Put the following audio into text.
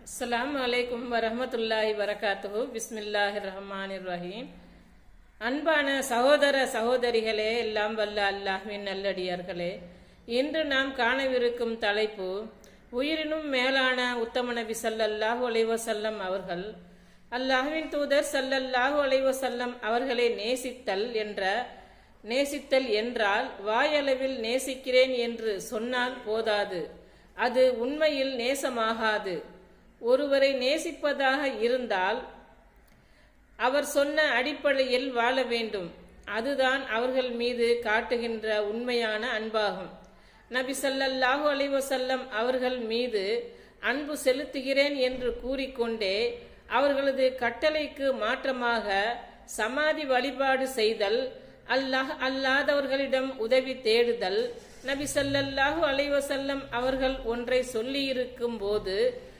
அஸ்ஸலாமு அலைக்கும் வரஹ்மத்துல்லாஹி வரகாத்துஹு. பிஸ்மில்லாஹிர் ரஹ்மானிர் ரஹீம். அன்பான சகோதர சகோதரிகளே, எல்லாம் வல்ல அல்லாஹ்வின் நல்லடியார்களே, இன்று நாம் காணவிருக்கும் தலைப்பு உயிரினும் மேலான உத்தம நபி ஸல்லல்லாஹு அலைஹி வஸல்லம் அவர்கள் அல்லாஹ்வின் தூதர் ஸல்லல்லாஹு அலைஹி வஸல்லம் அவர்களை நேசித்தல் என்றால் வாயளவில் நேசிக்கிறேன் என்று சொன்னால் போதாது, அது உண்மையில் நேசமாகாது. ஒருவரை நேசிப்பதாக இருந்தால் அவர் சொன்ன அடிப்படையில் வாழ வேண்டும். அதுதான் அவர்கள் மீது காட்டுகின்ற உண்மையான அன்பாகும். நபி ஸல்லல்லாஹு அலைஹி வஸல்லம் அவர்கள் மீது அன்பு செலுத்துகிறேன் என்று கூறிக்கொண்டே அவர்களது கட்டளைக்கு மாற்றமாக சமாதி வழிபாடு செய்தல், அல்லாஹ் அல்லாதவர்களிடம் உதவி தேடுதல், நபி ஸல்லல்லாஹு அலைஹி வஸல்லம் அவர்கள் ஒன்றை சொல்லியிருக்கும் போது